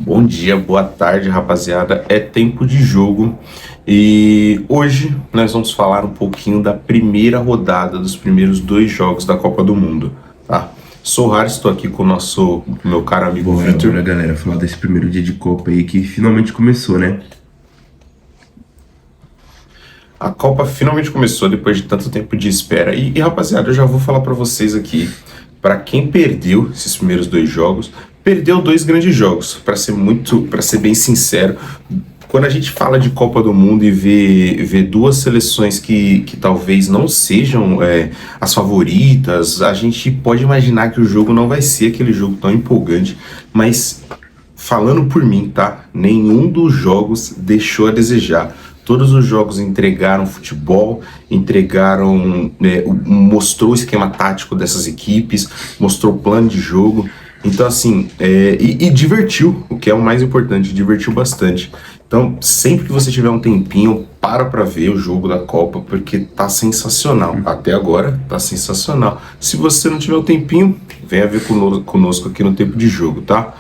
Bom dia, boa tarde, rapaziada. É tempo de jogo e hoje nós vamos falar um pouquinho da primeira rodada dos primeiros dois jogos da Copa do Mundo, tá? Sou o Harry, estou aqui com meu caro amigo Bora, Vitor. galera, falar desse primeiro dia de Copa aí que finalmente começou, né? A Copa finalmente começou depois de tanto tempo de espera rapaziada, eu já vou falar para vocês aqui, para quem perdeu esses primeiros dois jogos, perdeu dois grandes jogos, para ser bem sincero. Quando a gente fala de Copa do Mundo e vê duas seleções que talvez não sejam as favoritas, a gente pode imaginar que o jogo não vai ser aquele jogo tão empolgante, mas falando por mim, tá? Nenhum dos jogos deixou a desejar. Todos os jogos entregaram futebol, mostrou o esquema tático dessas equipes, mostrou o plano de jogo. Então, assim, e divertiu, o que é o mais importante, divertiu bastante. Então, sempre que você tiver um tempinho, para ver o jogo da Copa, porque tá sensacional. Até agora, tá sensacional. Se você não tiver um tempinho, venha ver conosco aqui no Tempo de Jogo, tá?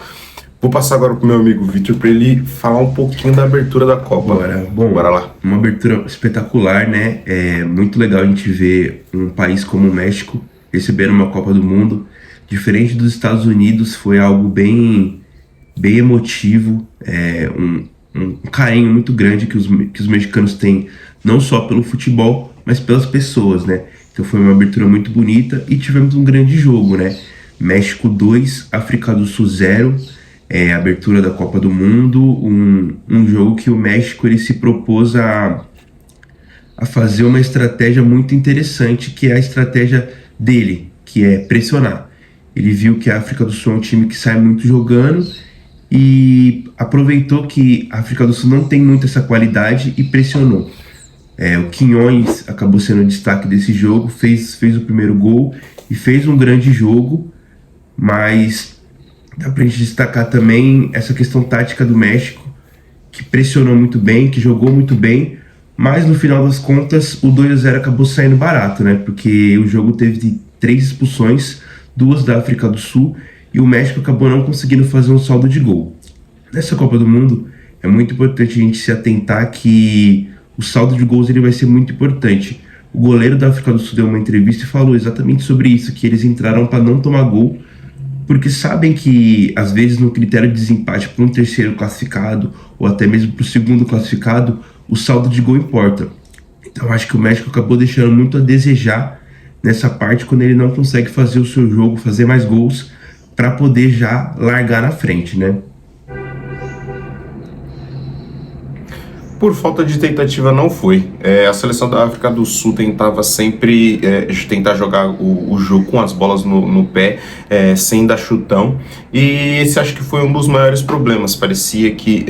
Vou passar agora pro meu amigo Vitor para ele falar um pouquinho da abertura da Copa. Bom, Bora lá. uma abertura espetacular, né? É muito legal a gente ver um país como o México recebendo uma Copa do Mundo. Diferente dos Estados Unidos, foi algo bem emotivo, um carinho muito grande que os mexicanos têm, não só pelo futebol, mas pelas pessoas, né? Então foi uma abertura muito bonita e tivemos um grande jogo, né? México 2, África do Sul 0, abertura da Copa do Mundo, um jogo que o México ele se propôs a fazer uma estratégia muito interessante, que é a estratégia dele, que é pressionar. Ele viu que a África do Sul é um time que sai muito jogando e aproveitou que a África do Sul não tem muito essa qualidade e pressionou. O Quinhões acabou sendo o destaque desse jogo, fez o primeiro gol e fez um grande jogo, mas dá pra gente destacar também essa questão tática do México, que pressionou muito bem, que jogou muito bem, mas no final das contas o 2-0 acabou saindo barato, né? Porque o jogo teve 3 expulsões, 2 da África do Sul, e o México acabou não conseguindo fazer um saldo de gol. Nessa Copa do Mundo é muito importante a gente se atentar que o saldo de gols ele vai ser muito importante. O goleiro da África do Sul deu uma entrevista e falou exatamente sobre isso, que eles entraram para não tomar gol, porque sabem que, às vezes, no critério de desempate para um terceiro classificado, ou até mesmo para o segundo classificado, o saldo de gol importa. Então, acho que o México acabou deixando muito a desejar nessa parte, quando ele não consegue fazer o seu jogo, fazer mais gols, para poder já largar na frente, né? Por falta de tentativa não foi. A seleção da África do Sul tentava sempre tentar jogar o jogo com as bolas no pé, sem dar chutão. E esse acho que foi um dos maiores problemas. Parecia que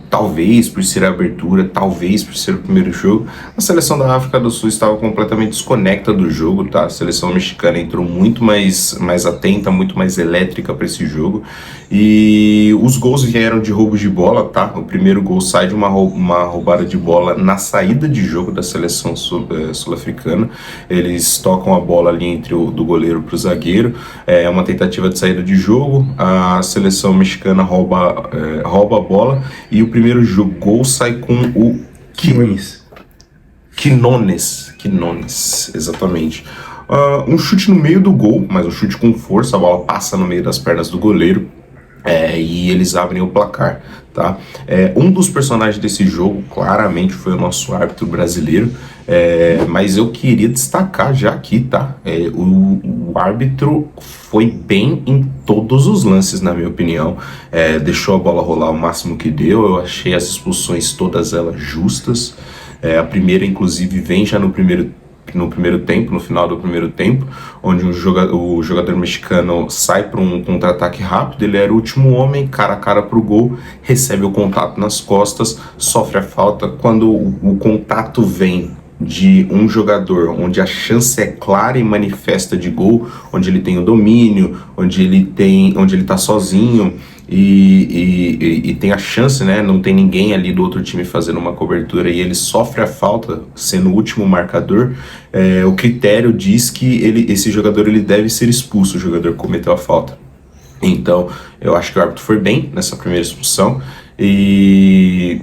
talvez por ser a abertura, talvez por ser o primeiro jogo, a seleção da África do Sul estava completamente desconecta do jogo, tá? A seleção mexicana entrou muito mais atenta, muito mais elétrica para esse jogo, e os gols vieram de roubos de bola, tá? O primeiro gol sai de uma roubada de bola na saída de jogo da seleção sul-africana. Eles tocam a bola ali do goleiro para o zagueiro, é uma tentativa de saída de jogo, a seleção mexicana rouba a bola, e o primeiro gol sai com o Quinones, exatamente. Um chute no meio do gol, mas um chute com força, a bola passa no meio das pernas do goleiro, e eles abrem o placar, tá? Um dos personagens desse jogo claramente foi o nosso árbitro brasileiro, mas eu queria destacar já aqui, tá? O árbitro foi bem em todos os lances, na minha opinião. Deixou a bola rolar o máximo que deu. Eu achei as expulsões todas elas justas. A primeira, inclusive, vem já no primeiro tempo, no final do primeiro tempo, onde o jogador mexicano sai para um contra-ataque rápido. Ele era o último homem, cara a cara para o gol, recebe o contato nas costas, sofre a falta. Quando o contato vem de um jogador onde a chance é clara e manifesta de gol, onde ele tem o domínio, onde ele tá sozinho e tem a chance, né? Não tem ninguém ali do outro time fazendo uma cobertura e ele sofre a falta, sendo o último marcador. O critério diz que esse jogador ele deve ser expulso, o jogador que cometeu a falta. Então, eu acho que o árbitro foi bem nessa primeira expulsão e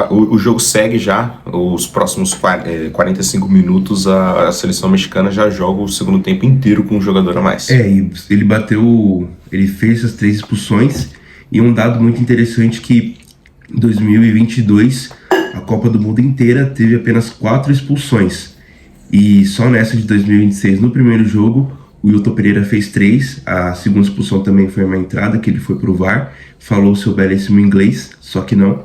o jogo segue já, os próximos 45 minutos a seleção mexicana já joga o segundo tempo inteiro com um jogador a mais. E ele fez essas 3 expulsões, e um dado muito interessante que em 2022 a Copa do Mundo inteira teve apenas 4 expulsões, e só nessa de 2026, no primeiro jogo, o Wilton Pereira fez 3, a segunda expulsão também foi uma entrada, que ele foi pro VAR, falou seu belíssimo inglês, só que não.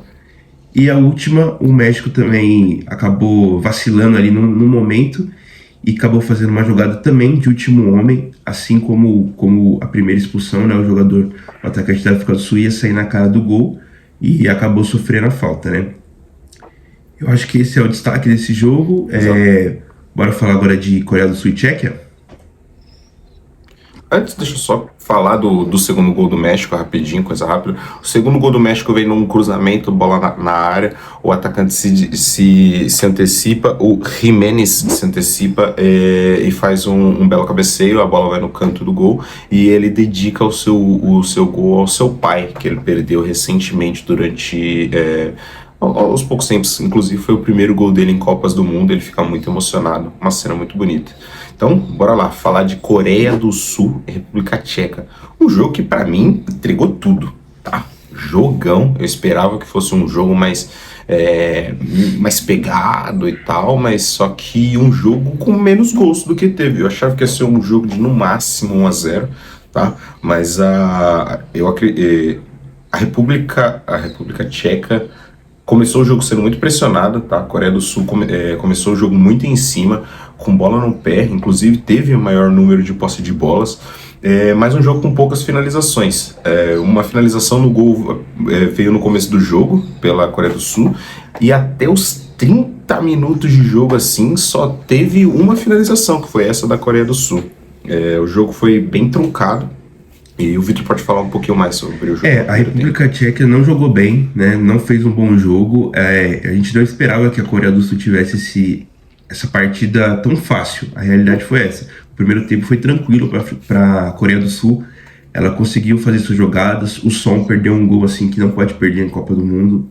E a última, o México também acabou vacilando ali no momento e acabou fazendo uma jogada também de último homem, assim como a primeira expulsão, né? O atacante da África do Sul ia sair na cara do gol e acabou sofrendo a falta, né? Eu acho que esse é o destaque desse jogo. Bora falar agora de Coreia do Sul e Tchequia? Antes, deixa eu só falar do segundo gol do México, rapidinho, coisa rápida. O segundo gol do México vem num cruzamento, bola na área, o atacante se antecipa, o Jiménez se antecipa e faz um belo cabeceio, a bola vai no canto do gol e ele dedica o seu gol ao seu pai, que ele perdeu recentemente durante... aos poucos tempos, inclusive foi o primeiro gol dele em Copas do Mundo, ele fica muito emocionado, uma cena muito bonita. Então, bora lá, falar de Coreia do Sul e República Tcheca. Um jogo que pra mim entregou tudo, tá? Jogão, eu esperava que fosse um jogo mais pegado e tal, mas só que um jogo com menos gols do que teve. Eu achava que ia ser um jogo de no máximo 1-0, tá? Mas a República Tcheca começou o jogo sendo muito pressionada, tá? A Coreia do Sul começou o jogo muito em cima, com bola no pé, inclusive teve o maior número de posse de bolas, mas um jogo com poucas finalizações. Uma finalização no gol veio no começo do jogo, pela Coreia do Sul, e até os 30 minutos de jogo, assim, só teve uma finalização, que foi essa da Coreia do Sul. O jogo foi bem truncado, e o Vitor pode falar um pouquinho mais sobre o jogo. A República Tcheca não jogou bem, né? Não fez um bom jogo. A gente não esperava que a Coreia do Sul tivesse essa partida tão fácil. A realidade foi essa. O primeiro tempo foi tranquilo para a Coreia do Sul. Ela conseguiu fazer suas jogadas. O Son perdeu um gol assim que não pode perder em Copa do Mundo.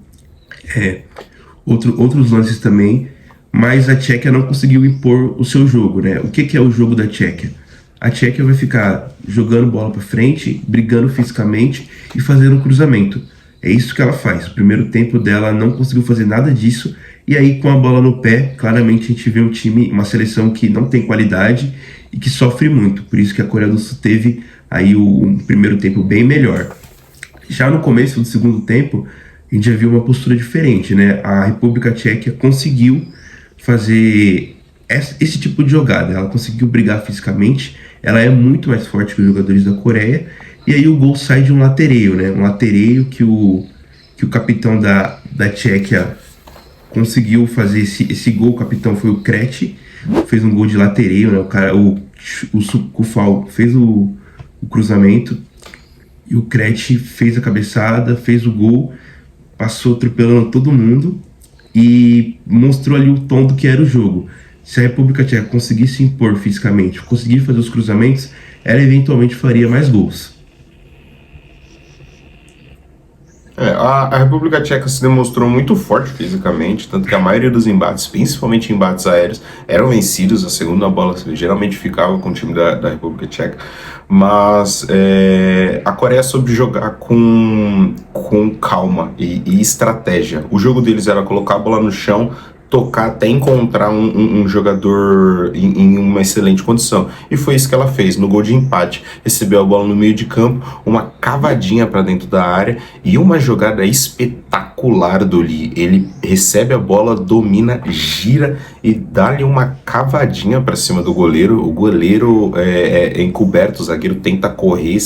Outros lances também. Mas a Tchequia não conseguiu impor o seu jogo, né? O que é o jogo da Tchequia? A Tchequia vai ficar jogando bola para frente, brigando fisicamente e fazendo cruzamento. É isso que ela faz. O primeiro tempo dela não conseguiu fazer nada disso. E aí, com a bola no pé, claramente a gente vê um time, uma seleção que não tem qualidade e que sofre muito. Por isso que a Coreia do Sul teve aí um primeiro tempo bem melhor. Já no começo do segundo tempo, a gente já viu uma postura diferente, né? A República Tcheca conseguiu fazer esse tipo de jogada. Ela conseguiu brigar fisicamente. Ela é muito mais forte que os jogadores da Coreia. E aí o gol sai de um latereio, né? Um latereio que o capitão da Tchequia conseguiu fazer esse gol. O capitão foi o Krejci, fez um gol de latereio, né? O Kufal fez o cruzamento e o Krejci fez a cabeçada, fez o gol, passou atropelando todo mundo e mostrou ali o tom do que era o jogo. Se a República Tcheca conseguisse impor fisicamente, conseguir fazer os cruzamentos, ela eventualmente faria mais gols. A República Tcheca se demonstrou muito forte fisicamente, tanto que a maioria dos embates, principalmente embates aéreos, eram vencidos. A segunda bola geralmente ficava com o time da República Tcheca, mas a Coreia soube jogar com calma e estratégia. O jogo deles era colocar a bola no chão, tocar até encontrar um jogador em uma excelente condição. E foi isso que ela fez. No gol de empate, recebeu a bola no meio de campo, uma cavadinha para dentro da área e uma jogada espetacular do Lee. Ele recebe a bola, domina, gira e dá-lhe uma cavadinha para cima do goleiro. O goleiro é encoberto, o zagueiro tenta correr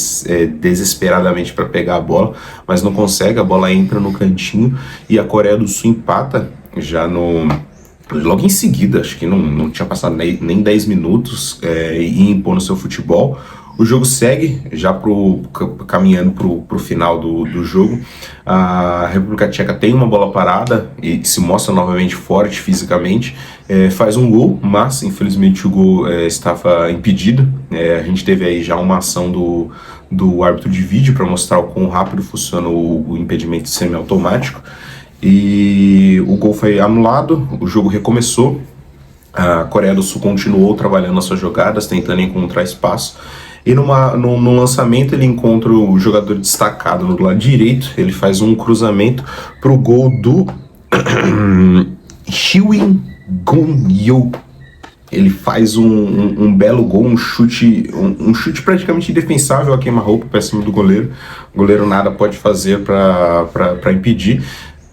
desesperadamente para pegar a bola, mas não consegue, a bola entra no cantinho e a Coreia do Sul empata já logo em seguida, acho que não tinha passado nem 10 minutos e impondo seu futebol. O jogo segue, já caminhando pro final do jogo. A República Tcheca tem uma bola parada e se mostra novamente forte fisicamente, faz um gol, mas infelizmente o gol estava impedido. A gente teve aí já uma ação do árbitro de vídeo para mostrar o quão rápido funciona o impedimento semiautomático. E o gol foi anulado, o jogo recomeçou. A Coreia do Sul continuou trabalhando as suas jogadas, tentando encontrar espaço. E no lançamento ele encontra o jogador destacado no lado direito. Ele faz um cruzamento para o gol do Hyun Gun-yo. Ele faz um belo gol, um chute praticamente indefensável a queima-roupa para cima do goleiro. O goleiro nada pode fazer para impedir.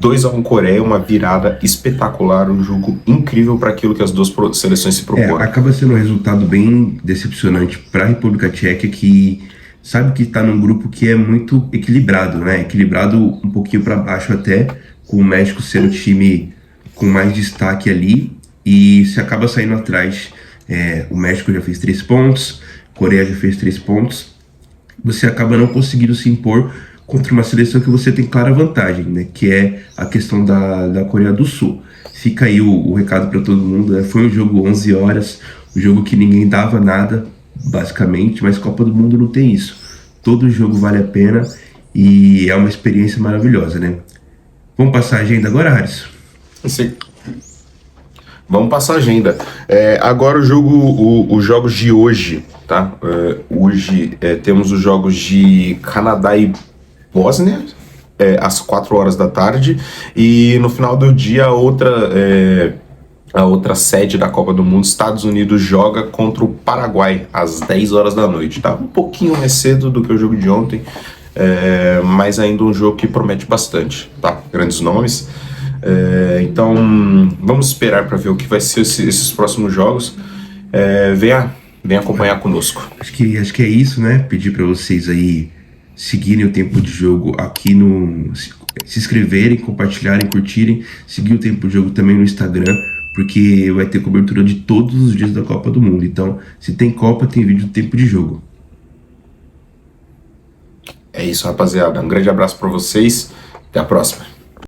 2-1 Coreia, uma virada espetacular, um jogo incrível para aquilo que as duas seleções se propõem. Acaba sendo um resultado bem decepcionante para a República Tcheca, que sabe que está num grupo que é muito equilibrado, né? Equilibrado um pouquinho para baixo até, com o México sendo o time com mais destaque ali, e se acaba saindo atrás. O México já fez 3 pontos, Coreia já fez 3 pontos, você acaba não conseguindo se impor contra uma seleção que você tem clara vantagem, né? Que é a questão da Coreia do Sul. Fica aí o recado para todo mundo, né? Foi um jogo 11 horas, um jogo que ninguém dava nada, basicamente, mas Copa do Mundo não tem isso. Todo jogo vale a pena e é uma experiência maravilhosa, né? Vamos passar a agenda agora, Harrison? Sim. Vamos passar a agenda. Agora os jogos de hoje, tá? Hoje temos os jogos de Canadá e Bósnia, às 4 horas da tarde, e no final do dia a outra sede da Copa do Mundo, Estados Unidos, joga contra o Paraguai às 10 horas da noite, tá? Um pouquinho mais cedo do que o jogo de ontem, mas ainda um jogo que promete bastante, tá? Grandes nomes. Então vamos esperar para ver o que vai ser esses próximos jogos. Venha acompanhar conosco. Acho que é isso, né? Pedir para vocês aí seguirem o Tempo de Jogo aqui se inscreverem, compartilharem, curtirem, seguir o Tempo de Jogo também no Instagram, porque vai ter cobertura de todos os dias da Copa do Mundo. Então, se tem Copa, tem vídeo do Tempo de Jogo. É isso, rapaziada. Um grande abraço para vocês. Até a próxima.